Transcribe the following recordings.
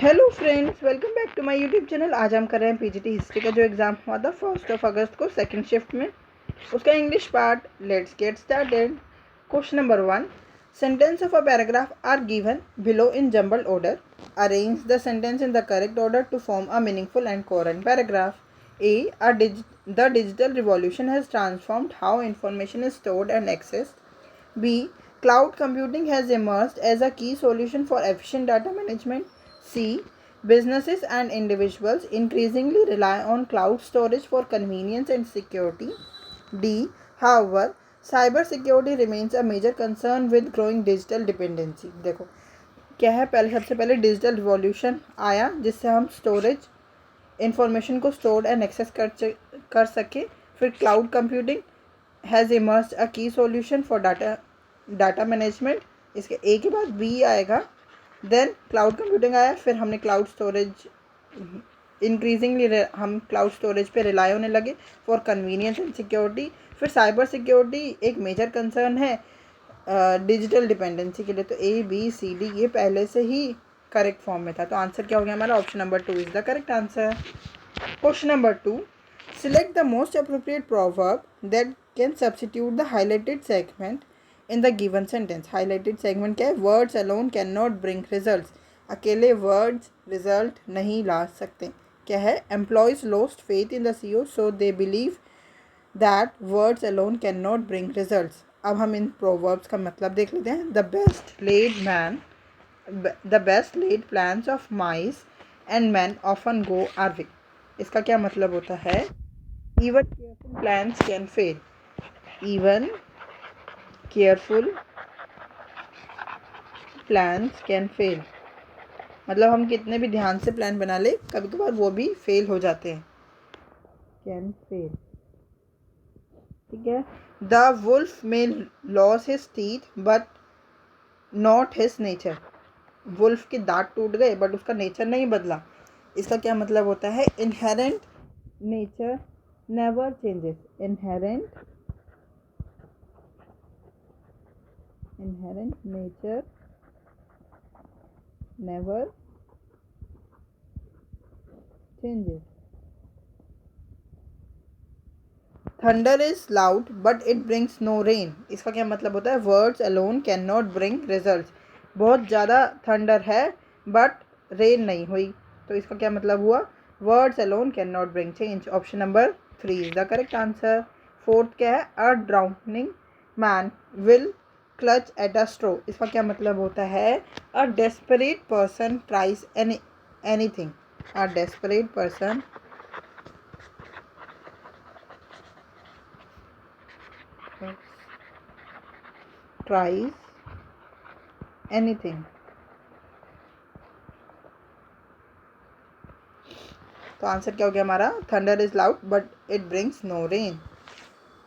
Hello friends, welcome back to my YouTube channel. आज हम कर रहे हैं पीजीटी हिस्ट्री का जो एग्ज़ाम हुआ था 1 अगस्त को सेकंड शिफ्ट में, उसका English part. Let's get started. Question number 1, sentence of a paragraph are given below in jumble order. Arrange the sentence in the correct order to form a meaningful and coherent paragraph. A, the digital revolution has transformed how information is stored and accessed. B. Cloud computing has emerged as a key solution for efficient data management. C. Businesses and individuals increasingly rely on cloud storage for convenience and security. D. However, cybersecurity remains a major concern with growing digital dependency. देखो क्या है, सबसे पहले digital revolution आया जिससे हम storage information को store and access कर सके। फिर क्लाउड कंप्यूटिंग हैज़ इमर्ज अ की सॉल्यूशन फॉर डाटा मैनेजमेंट। इसके ए के बाद बी आएगा। देन क्लाउड कंप्यूटिंग आया, फिर हमने क्लाउड स्टोरेज इंक्रीजिंगली हम क्लाउड स्टोरेज पे रिलाई होने लगे फॉर कन्वीनियंस एंड सिक्योरिटी। फिर साइबर सिक्योरिटी एक मेजर कंसर्न है डिजिटल डिपेंडेंसी के लिए। तो ए बी सी डी ये पहले से ही करेक्ट फॉर्म में था, तो आंसर क्या हो गया हमारा? Option number 2 is the correct answer. Question number 2, select the most appropriate proverb that can substitute the highlighted segment in the given sentence. Highlighted segment क्या है? Words alone cannot bring results. अकेले words result नहीं ला सकते। क्या है? Employees lost faith in the CEO so they believe that words alone cannot bring results. अब हम इन proverbs का मतलब देख लेते हैं। The best laid plans of mice and men often go awry. इसका क्या मतलब होता है? Even careful plans can fail. Even careful plans can fail. मतलब हम कितने भी ध्यान से प्लान बना ले, कभी कभार वो भी फेल हो जाते हैं। कैन फेल, ठीक है। The wolf may loss his teeth but not his nature. Wolf के दांत टूट गए बट उसका नेचर नहीं बदला। इसका क्या मतलब होता है? Inherent nature never changes. Inherent nature never changes. Thunder is loud but it brings no rain. इसका क्या मतलब होता है? Words alone cannot bring results. बहुत ज़्यादा थंडर है बट रेन नहीं हुई, तो इसका क्या मतलब हुआ? Words alone cannot bring change. Option number 3 is the correct answer. Fourth क्या है? A drowning man will clutch at a straw. इसका क्या मतलब होता है? A desperate person tries anything. A desperate person tries anything. तो आंसर क्या हो गया हमारा? Thunder is loud but it brings no rain.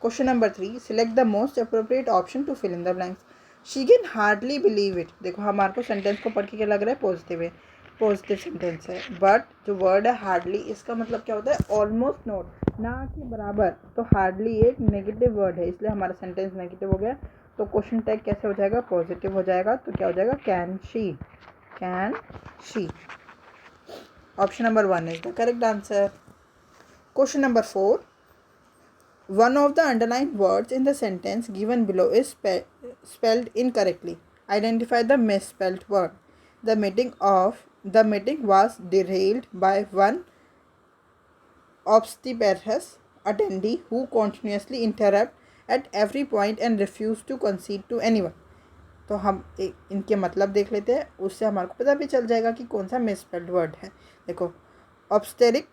Question number 3, select the most appropriate option to fill in the blanks. She can hardly believe it. देखो हमारे को sentence को पढ़ के क्या लग रहा है? पॉजिटिव है, पॉजिटिव सेंटेंस है। बट जो वर्ड है हार्डली, इसका मतलब क्या होता है? ऑलमोस्ट नॉट, ना कि बराबर। तो हार्डली एक नेगेटिव वर्ड है, इसलिए हमारा सेंटेंस नेगेटिव हो गया। तो क्वेश्चन टैग कैसे हो जाएगा? पॉजिटिव हो जाएगा। तो क्या हो जाएगा? Can she. Can she. Option number 1 is the correct answer. Question number 4, one of the underlined words in the sentence given below is spelled incorrectly. Identify the misspelled word. The meeting was derailed by one obstreperous attendee who continuously interrupted at every point and refused to concede to anyone. तो हम इनके मतलब देख लेते हैं, उससे हमारे को पता भी चल जाएगा कि कौन सा मिसस्पेल्ड वर्ड है। देखो ऑब्स्टेरिक,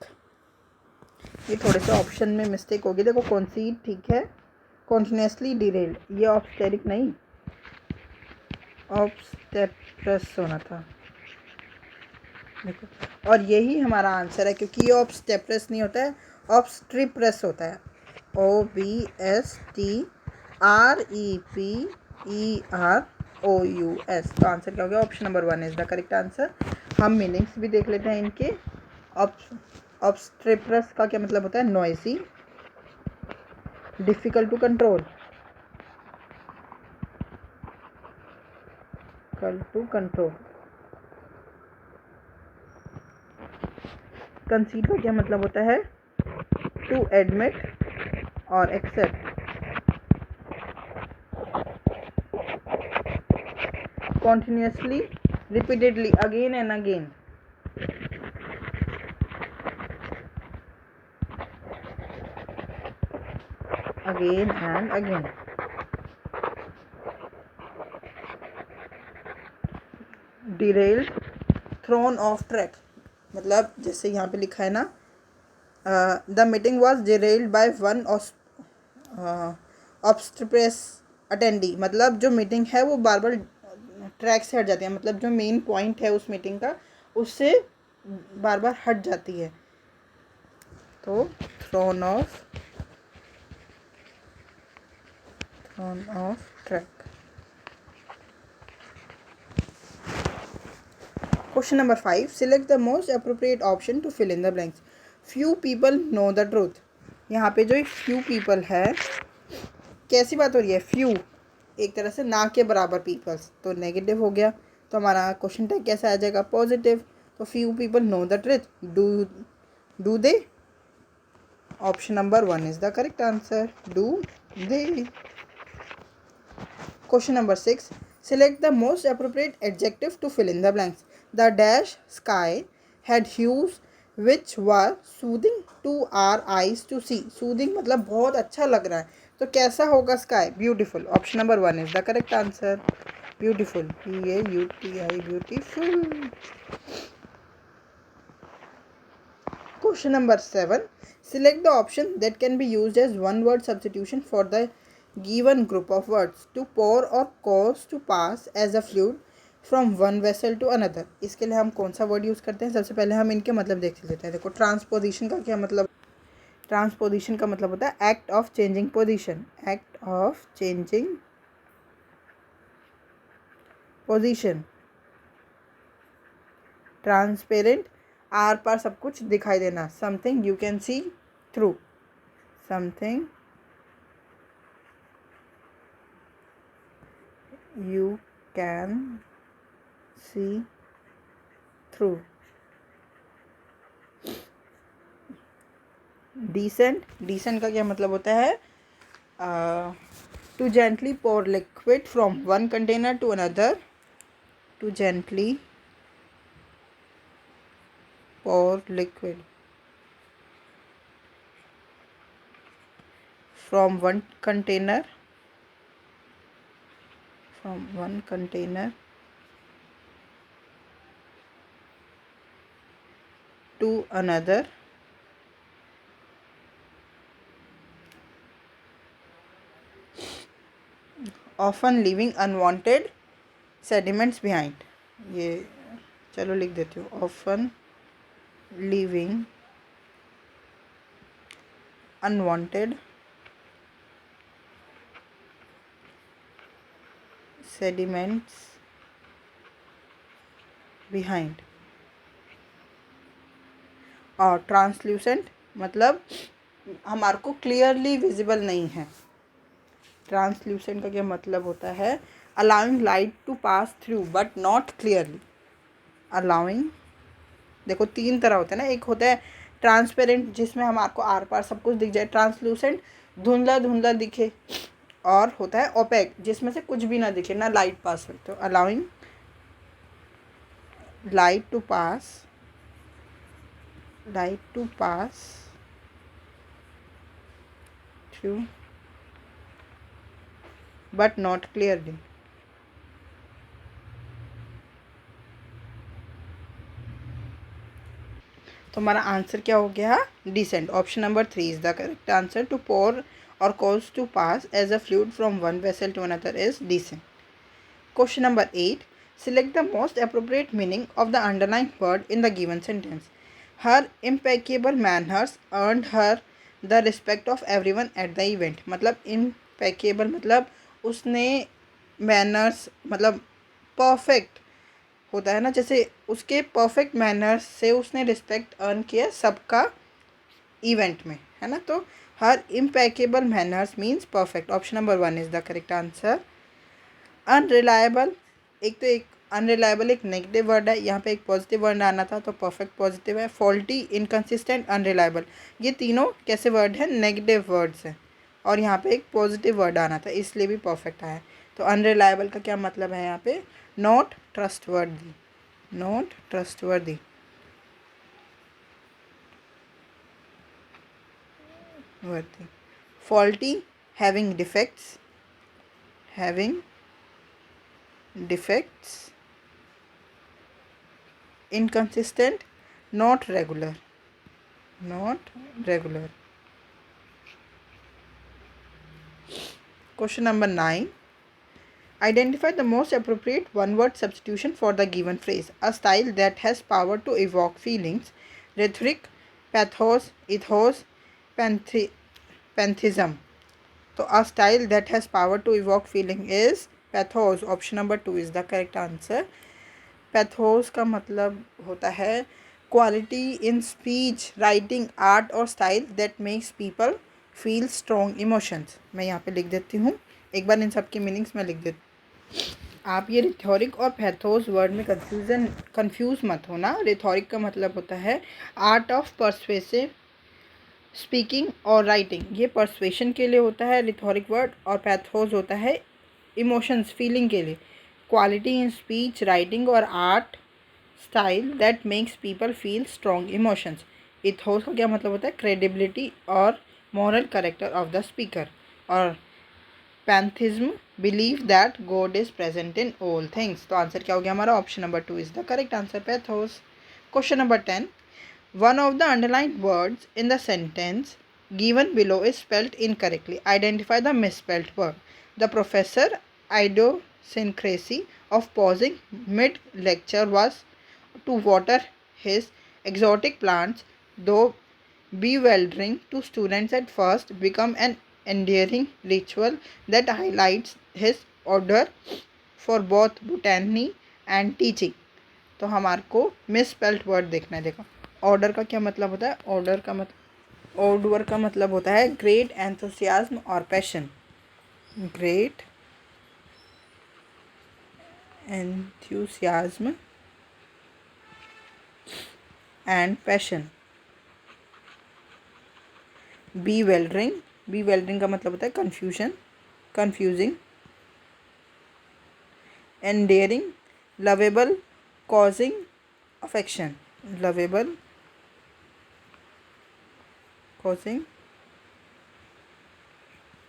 ये थोड़े से ऑप्शन में मिस्टेक होगी। देखो कॉन्सीड ठीक है, कॉन्टिन्यूसली डिरेल्ड, ये ऑब्स्टेरिक नहीं, ऑब्स्टेप्रस होना था। देखो, और यही हमारा आंसर है, क्योंकि ये ऑब्स्टेप्रस नहीं होता है, ऑब्स्ट्रिप्रस होता है। OBSTREPEROUS। तो आंसर क्या हो गया? Option number 1 is the correct answer. हम मीनिंग्स भी देख लेते हैं इनके। ऑब्स्ट्रिप्रस का क्या मतलब होता है? Noisy, difficult to control, concede का क्या मतलब होता है? टू एडमिट और accept. Continuously, repeatedly, again and again. Again and again. Derailed, thrown off track, मतलब जैसे यहाँ पे लिखा है ना, the meeting was derailed by one obstreperous attendee, मतलब जो मीटिंग है वो बार बार ट्रैक से हट जाती है, मतलब जो मेन पॉइंट है उस मीटिंग का उससे बार बार हट जाती है। तो thrown off track. Question number 5. Select the most appropriate option to fill in the blanks. Few people know the truth. यहाँ पे जो few people है, कैसी बात हो रही है? few, एक तरह से ना के बराबर पीपल्स, तो नेगेटिव हो गया, तो हमारा क्वेश्चन टैग कैसा आ जाएगा? पॉजिटिव। तो few people know the truth. Do they? Option number 1 is the correct answer. Do they? Question number 6. Select the most appropriate adjective to fill in the blanks. The dash sky had hues which were soothing to our eyes to see. Soothing मतलब बहुत अच्छा लग रहा है, तो कैसा होगा sky? Beautiful. Option number 1 is the correct answer. Beautiful. Beautiful. Beautiful. Question number 7. Select the option that can be used as one word substitution for the given group of words. To pour or cause to pass as a fluid from one vessel to another. इसके लिए हम कौन सा word use करते हैं? सबसे पहले हम इनके मतलब देख लेते हैं। देखो, ट्रांसपोजिशन का क्या मतलब? ट्रांसपोजिशन का मतलब होता है act of changing position. Act of changing position. Transparent, आर पार सब कुछ दिखाई देना। Something you can see through. Something you can see through. Decent, decent का क्या मतलब होता है? To gently pour liquid from one container to another. To gently pour liquid from one container to another. Often leaving unwanted sediments behind. ये चलो लिख देती हूँ। Often leaving unwanted sediments behind. और ट्रांसल्यूसेंट मतलब हमारे को क्लियरली विजिबल नहीं है। ट्रांसल्यूसेंट का क्या मतलब होता है? Allowing light to pass through but not clearly. Allowing, देखो तीन तरह होता है ना, एक होता है ट्रांसपेरेंट जिसमें हमारे को आर पार सब कुछ दिख जाए, ट्रांसल्यूसेंट धुंधला धुंधला दिखे, और होता है ओपेक जिसमें से कुछ भी ना दिखे, ना लाइट पास हो। तो allowing light to pass through but not clearly. तो हमारा आंसर क्या हो गया? Decant. Option number 3 is the correct answer. To pour और cause to pass as a fluid from one vessel to another is decant. Question number 8. Select the most appropriate meaning of the underlying word in the given sentence. Her impeccable manners earned her the respect of everyone at the event. मतलब impeccable मतलब उसने manners मतलब perfect होता है ना, जैसे उसके perfect manners से उसने रिस्पेक्ट अर्न किया सबका इवेंट में, है ना। तो हर impeccable manners means perfect. Option number 1 is the correct answer. Unreliable, एक तो एक अनरिलायबल एक नेगेटिव वर्ड है, यहाँ पे एक पॉजिटिव वर्ड आना था तो परफेक्ट पॉजिटिव है। फॉल्टी, इनकंसिस्टेंट, अनरिलायबल, ये तीनों कैसे वर्ड हैं? नेगेटिव वर्ड्स हैं, और यहाँ पे एक पॉजिटिव वर्ड आना था इसलिए भी परफेक्ट आया। तो अनरिलायबल का क्या मतलब है यहाँ पे? Not trustworthy, not trustworthy. Worthy. Faulty, having defects, having defects. Inconsistent, not regular, not regular. Question number 9. Identify the most appropriate one-word substitution for the given phrase. A style that has power to evoke feelings. Rhetoric, pathos, ethos, panthism. So a style that has power to evoke feeling is pathos. Option number 2 is the correct answer. Pathos का मतलब होता है quality in speech, writing, art और style that makes people feel strong emotions. मैं यहाँ पे लिख देती हूँ, एक बार इन सब की मीनिंग्स मैं लिख देती हूँ। आप ये रिथोरिक और पैथोस वर्ड में कंफ्यूज मत होना। रिथोरिक का मतलब होता है आर्ट ऑफ परसुएसिव स्पीकिंग और राइटिंग, ये परसुएशन के लिए होता है रिथोरिक वर्ड, और पैथोस होता है इमोशंस, फीलिंग के लिए। क्वालिटी इन स्पीच, राइटिंग और art style that makes people feel strong emotions. Ethos का क्या मतलब होता है? क्रेडिबिलिटी और moral character of the speaker. और pantheism, believe that God is present in all things. तो आंसर क्या हो गया हमारा? Option number 2 is the correct answer, pathos. Question number 10. One of the underlined words in the sentence given below is spelled incorrectly. Identify the misspelled word. The professor idiosyncrasy of pausing mid-lecture was to water his exotic plants, though bewildering to students at first, become an endearing ritual that highlights his order for both botany and teaching. तो हमारे को misspelled word देखना है। देखो, order का क्या मतलब होता है? ऑर्डर का मतलब होता है ग्रेट एंथुसियाज्म और passion. Great enthusiasm and passion. Bewildering का मतलब होता है confusing. Endearing, lovable, causing affection. Lovable, causing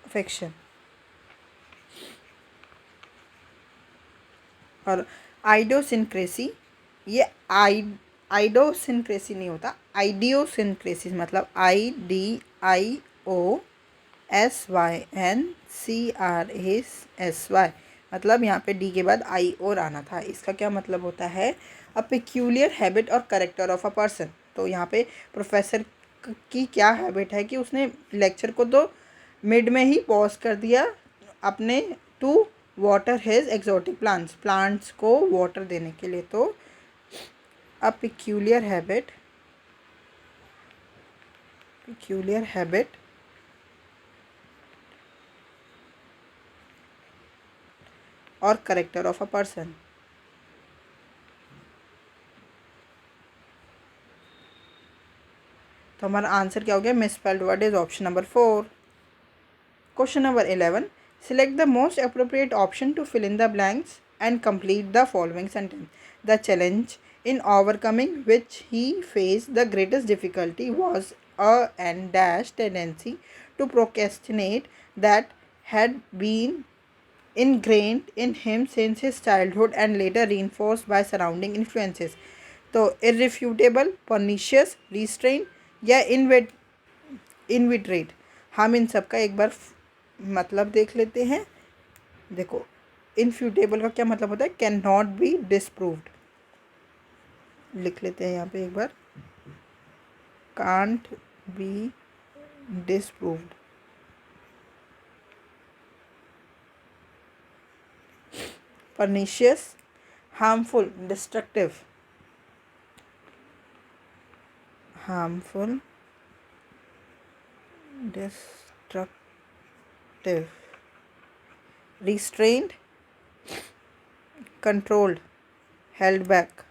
affection. और आइडियोसिनक्रेसी, ये आइडियोसिनक्रेसी नहीं होता, आइडियोसिनक्रेसी मतलब IDIOSYNCRASY, मतलब यहाँ पे डी के बाद आई और आना था। इसका क्या मतलब होता है? अ पेक्यूलियर हैबिट और करेक्टर ऑफ अ पर्सन। तो यहाँ पे प्रोफेसर की क्या हैबिट है कि उसने लेक्चर को तो मिड में ही पॉज कर दिया अपने to water his exotic plants को वाटर देने के लिए। तो अ पेक्यूलियर हैबिट और करेक्टर ऑफ अ पर्सन। तो हमारा आंसर क्या हो गया? Misspelled word is option number 4. Question number 11. Select the most appropriate option to fill in the blanks and complete the following sentence. The challenge in overcoming which he faced the greatest difficulty was a and dash tendency to procrastinate that had been ingrained in him since his childhood and later reinforced by surrounding influences. तो irrefutable, pernicious, restrained या इनविट्रेट, हम इन सब का एक बार मतलब देख लेते हैं। देखो, इनफ्यूटेबल का क्या मतलब होता है? Can not be disproved. लिख लेते हैं यहाँ पे एक बार, can't be disproved. pernicious, harmful, destructive, restrained, controlled, held back,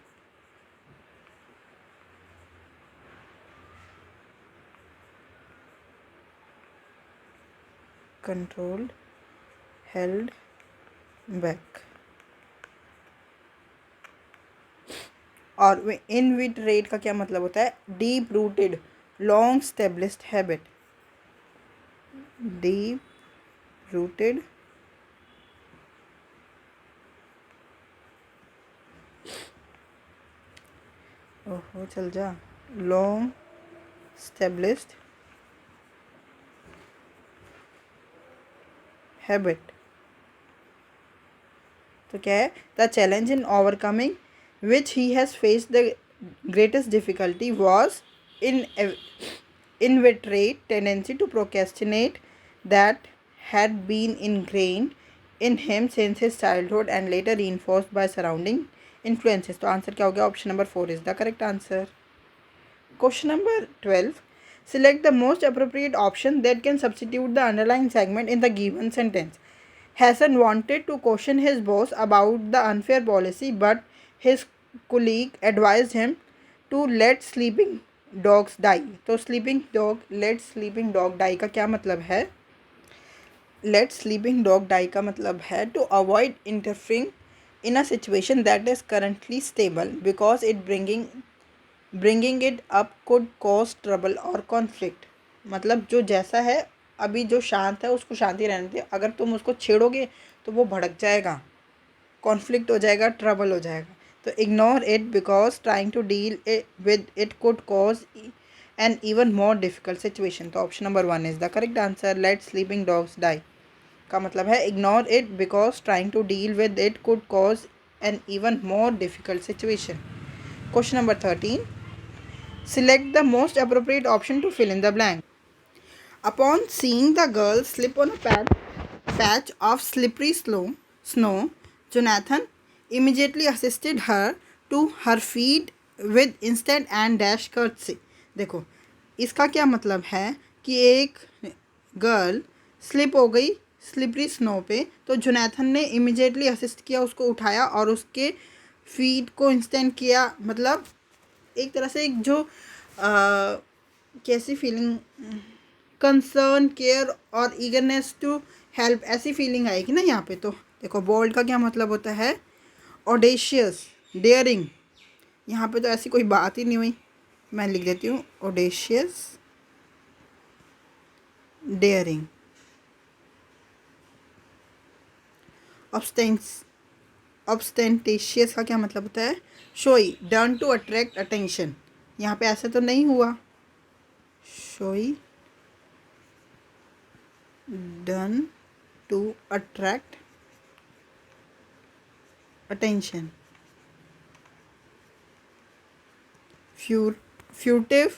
controlled, held back. और इनविटरेट का क्या मतलब होता है? Deep rooted, long established habit, deep rooted ओहो चल जा, लॉन्ग स्टेब्लिश्ड हैबिट। तो क्या है? The challenge in overcoming which he has faced the greatest difficulty was in inveterate tendency to procrastinate that had been ingrained in him since his childhood and later reinforced by surrounding influences. तो answer क्या हो गया? Option number 4 is the correct answer. Question number 12, select the most appropriate option that can substitute the underlying segment in the given sentence. Hassan wanted to caution his boss about the unfair policy, but his colleague advised him to let sleeping dogs die. तो sleeping dog, let sleeping dog die का क्या मतलब है? Let sleeping dog die का मतलब है to avoid interfering in a situation that is currently stable because it bringing it up could cause trouble or conflict. मतलब जो जैसा है अभी, जो शांत है उसको शांति रहने दे, अगर तुम उसको छेड़ोगे तो वो भड़क जाएगा, कॉन्फ्लिक्ट हो जाएगा, ट्रबल हो जाएगा। तो ignore it because trying to deal with it could cause an even more difficult situation. तो option number 1 is the correct answer. Let sleeping dogs die का मतलब है ignore it because trying to deal with it could cause an even more difficult situation. Question number 13, select the most appropriate option to fill in the blank. Upon seeing the girl slip on a patch of slippery snow, Jonathan immediately assisted her to her feet with instant and dash courtesy. देखो इसका क्या मतलब है कि एक girl slip हो गई slippery snow पे, तो जोनाथन ने इमिजिएटली असिस्ट किया, उसको उठाया और उसके फीट को इंस्टेंट किया। मतलब एक तरह से एक जो कैसी फीलिंग, कंसर्न, केयर और ईगरनेस टू हेल्प, ऐसी फीलिंग आएगी ना यहाँ पे। तो देखो बोल्ड का क्या मतलब होता है? Audacious, daring. यहाँ पे तो ऐसी कोई बात ही नहीं हुई, मैं लिख देती हूँ ऑडेशियस, डेयरिंग। ऑब्स्टेंटेशियस का क्या मतलब होता है? Showy, done to attract attention. यहाँ पे ऐसे तो नहीं हुआ, showy done to attract attention. Furtive,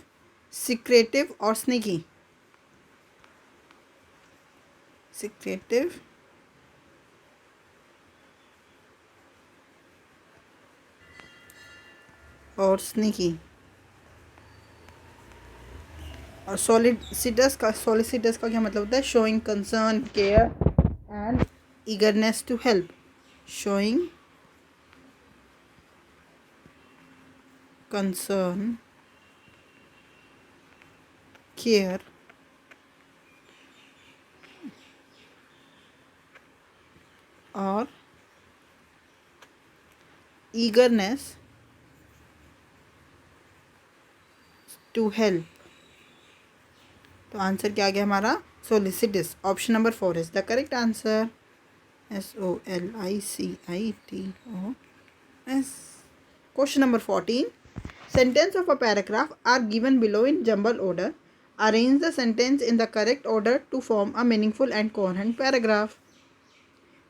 secretive और स्नीकी। सिक्रेटिव और स्नीकी। और सॉलिसिटस का क्या मतलब होता है? Showing concern, care and eagerness to help. Showing concern, care और ईगरनेस टू हेल्प। तो आंसर क्या आ गया हमारा? Solicitous. Option number 4 is the correct answer. SOLICITOS। Question number 14, sentence of a paragraph are given below in jumble order. Arrange the sentence in the correct order to form a meaningful and coherent paragraph.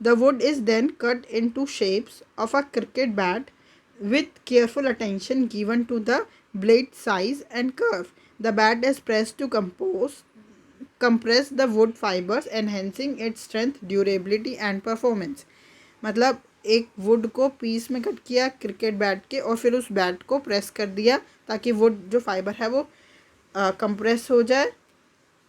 The wood is then cut into shapes of a cricket bat with careful attention given to the blade size and curve. The bat is pressed to compress the wood fibers, enhancing its strength, durability and performance. मतलब एक would को piece में cut किया cricket bat के और फिर उस bat को प्रेस कर दिया ताकि वुड जो फाइबर है वो कंप्रेस हो जाए,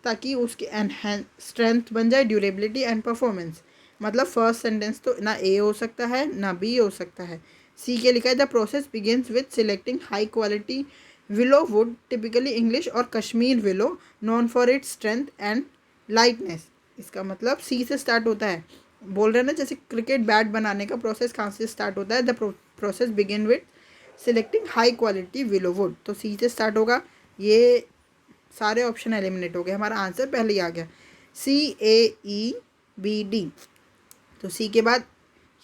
ताकि उसकी एनहेंस स्ट्रेंथ बन जाए, ड्यूरेबिलिटी एंड परफॉर्मेंस। मतलब फर्स्ट सेंटेंस तो ना ए हो सकता है ना बी हो सकता है, सी के लिखा है the process begins with selecting high quality willow wood, typically English और Kashmir willow, known for its strength and lightness. इसका मतलब सी से स्टार्ट होता है। बोल रहे हैं ना जैसे क्रिकेट बैट बनाने का प्रोसेस कहाँ से स्टार्ट होता है, the process begin with selecting high quality willow would, तो सी से स्टार्ट होगा। ये सारे ऑप्शन एलिमिनेट हो गए, हमारा आंसर पहले ही आ गया CAEBD। तो सी के बाद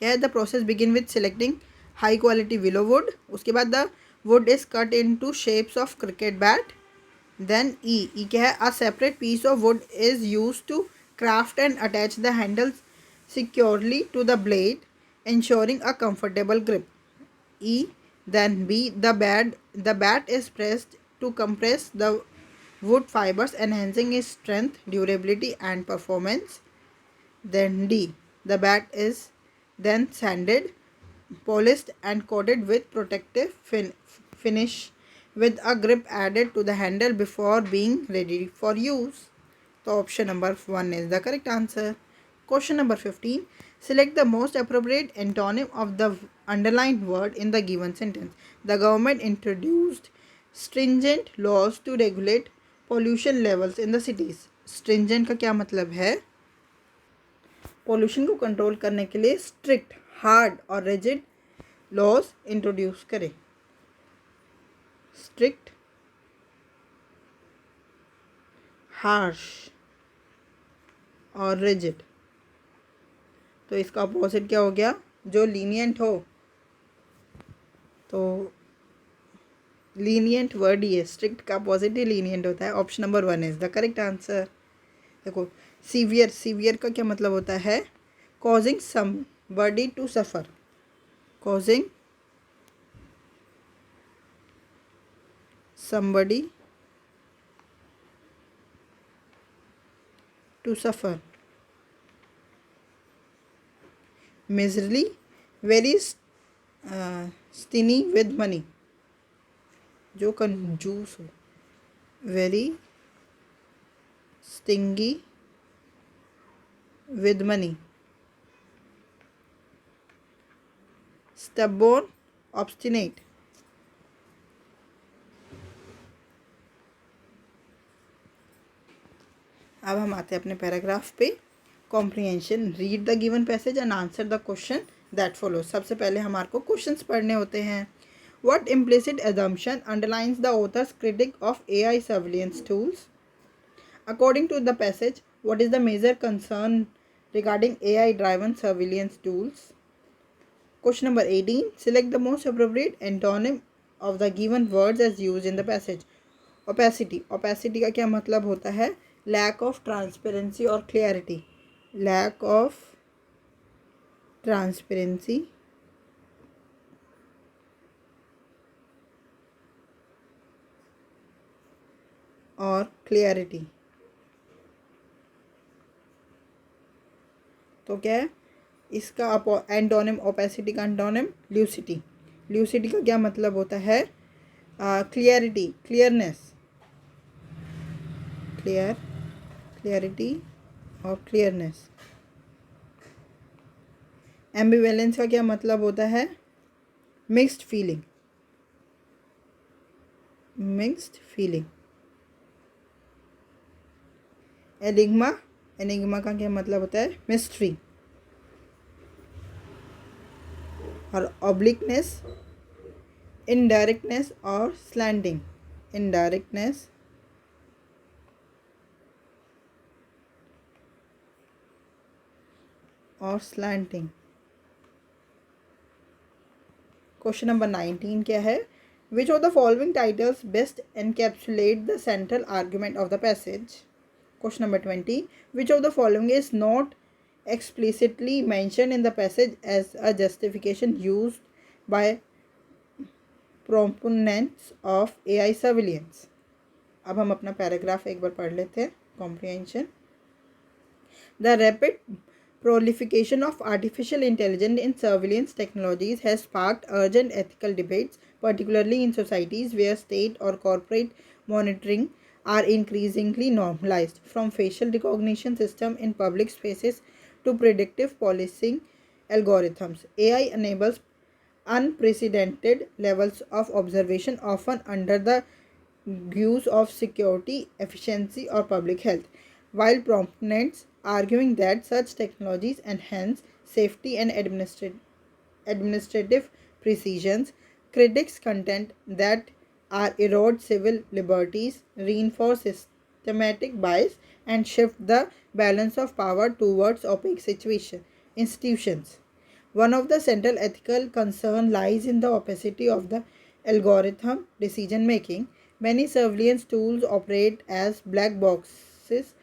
क्या है, the process begin with selecting high quality willow wood, उसके बाद the wood is cut into shapes of cricket bat. Then E क्या है, a separate piece of wood is use to craft and attach the handles securely to the blade, ensuring a comfortable grip. E. Then B. The bat is pressed to compress the wood fibers, enhancing its strength, durability, and performance. Then D. The bat is then sanded, polished, and coated with protective finish, with a grip added to the handle before being ready for use. So option number 1 is the correct answer. Question number 15. Select the most appropriate antonym of the underlined word in the given sentence. The government introduced stringent laws to regulate pollution levels in the cities. Stringent का क्या मतलब है? Pollution को control करने के लिए strict, hard और rigid laws introduce करें। स्ट्रिक्ट, हार्श और रिजिड। तो इसका अपोजिट क्या हो गया, जो लीनियंट हो। तो लीनियंट वर्ड ही है, स्ट्रिक्ट का अपोजिट ही लीनियंट होता है। Option number 1 is the correct answer. देखो सीवियर, सीवियर का क्या मतलब होता है, causing somebody to suffer, causing somebody to suffer. Miserly, very stingy with money, जो कंजूस हो। Very stingy with money. Stubborn, obstinate. अब हम आते हैं अपने पैराग्राफ पे। Comprehension, read the given passage and answer the question that follow. सबसे पहले हमारे को क्वेश्चंस पढ़ने होते हैं। What implicit assumption underlines the author's critique of AI surveillance tools? According to the passage, what is the major concern regarding AI-driven surveillance tools? Question number 18. Select the most appropriate antonym of the given words as used in the passage. Opacity. Opacity का क्या मतलब होता है, lack of transparency और clarity. Lack of transparency और clarity. तो क्या है इसका एंटोनिम, ओपेसिटी का एंटोनिम ल्यूसिटी। ल्यूसिटी का क्या मतलब होता है, क्लियरिटी, क्लियरनेस, क्लियरिटी और क्लियरनेस। एम्बिवेलेंस का क्या मतलब होता है, mixed feeling, mixed feeling. Enigma, enigma का क्या मतलब होता है, मिस्ट्री। और ऑब्लिकनेस, इनडायरेक्टनेस और स्लैंडिंग, इनडायरेक्टनेस और स्लैंटिंग। क्वेश्चन नंबर 19 क्या है, which of the following titles best encapsulate the central argument of the passage. Question number 20. Which of the following is not explicitly mentioned in the passage as a justification used by proponents of AI surveillance? अब हम अपना paragraph एक बार पढ़ लेते हैं। Comprehension. The rapid proliferation of artificial intelligence in surveillance technologies has sparked urgent ethical debates, particularly in societies where state or corporate monitoring are increasingly normalized, from facial recognition system in public spaces to predictive policing algorithms. AI enables unprecedented levels of observation, often under the guise of security, efficiency, or public health, while proponents arguing that such technologies enhance safety and administrative precisions. Critics contend that are erode civil liberties, reinforce systematic bias, and shift the balance of power towards opaque institutions. One of the central ethical concerns lies in the opacity of the algorithm decision making. Many surveillance tools operate as black boxes,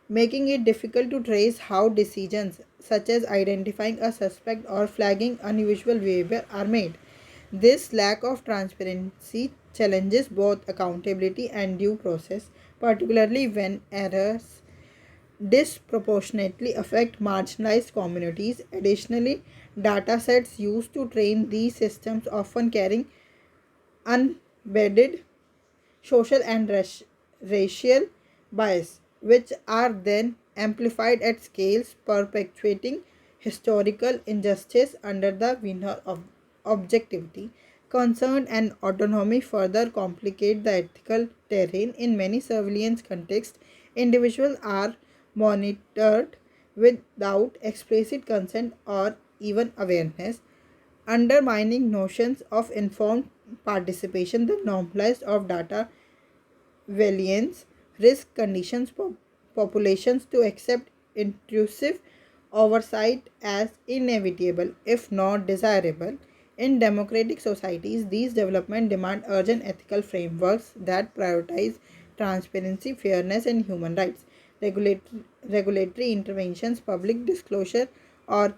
making it difficult to trace how decisions such as identifying a suspect or flagging unusual behavior are made. This lack of transparency challenges both accountability and due process, particularly when errors disproportionately affect marginalized communities. Additionally, data sets used to train these systems often carry embedded social and racial bias, which are then amplified at scales, perpetuating historical injustice under the veneer of objectivity. Concern and autonomy further complicate the ethical terrain. In many surveillance contexts, individuals are monitored without explicit consent or even awareness, undermining notions of informed participation. The normalized of data variance risk conditions populations to accept intrusive oversight as inevitable, if not desirable. In democratic societies, these developments demand urgent ethical frameworks that prioritize transparency, fairness, and human rights. Regulatory interventions, public disclosure, or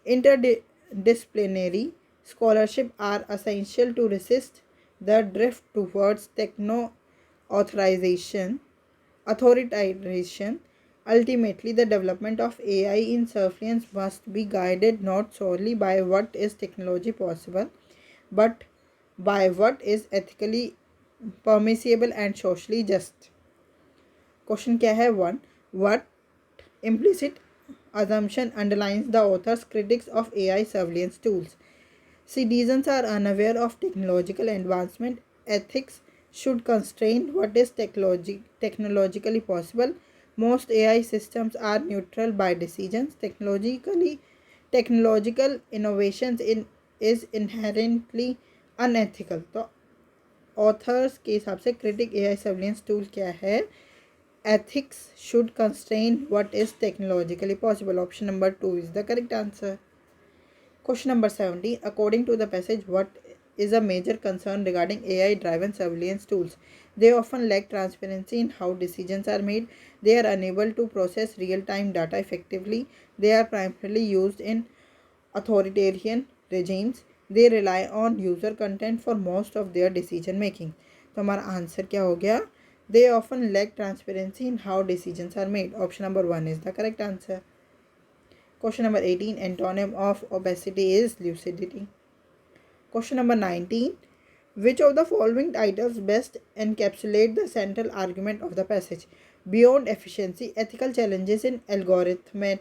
interdisciplinary scholarship are essential to resist the drift towards techno authorization authoritarian. Ultimately, the development of AI in surveillance must be guided not solely by what is technology possible, but by what is ethically permissible and socially just. Question क्या है? 1. What implicit assumption underlines the author's critics of AI surveillance tools? Citizens are unaware of technological advancement. Ethics should constrain what is technologically possible. Most AI systems are neutral by decisions. Technological innovations is inherently unethical. तो authors के हिसाब से critic AI surveillance tool क्या है? Ethics should constrain what is technologically possible. Option number 2 is the correct answer. Question number 17. According to the passage, what is a major concern regarding AI-driven surveillance tools? They often lack transparency in how decisions are made. They are unable to process real-time data effectively. They are primarily used in authoritarian regimes. They rely on user content for most of their decision making. तो हमारा answer क्या हो गया? They often lack transparency in how decisions are made. Option number 1 is the correct answer. Question number 18. Antonym of opacity is lucidity. Question number 19. Which of the following titles best encapsulate the central argument of the passage? Beyond efficiency, ethical challenges in algorithmic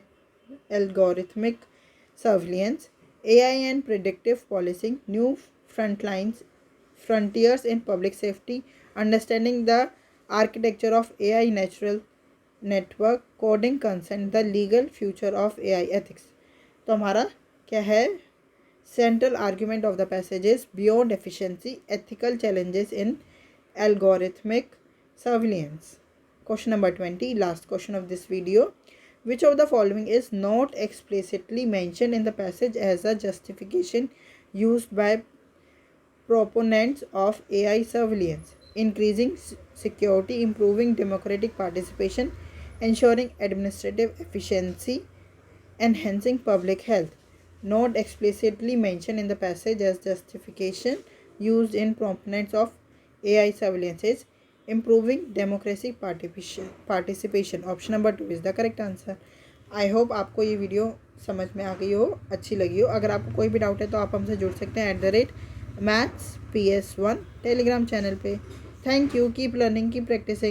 surveillance, AI and predictive policing, new frontiers in public safety, understanding the architecture of AI natural network, coding consent, the legal future of AI ethics. तो हमारा क्या है? Central argument of the passage is beyond efficiency, ethical challenges in algorithmic surveillance. Question number 20, last question of this video. Which of the following is not explicitly mentioned in the passage as a justification used by proponents of AI surveillance? Increasing security, improving democratic participation, ensuring administrative efficiency, enhancing public health. Not explicitly mentioned in the passage as justification used in proponents of AI surveillance is improving democracy participation. Option number 2 is the correct answer. I hope आपको ये video समझ में आ गई हो, अच्छी लगी हो. अगर आपको कोई भी डाउट है तो आप हमसे जुड़ सकते हैं @mathsps1 टेलीग्राम चैनल पे. Thank you. Keep learning, keep practising.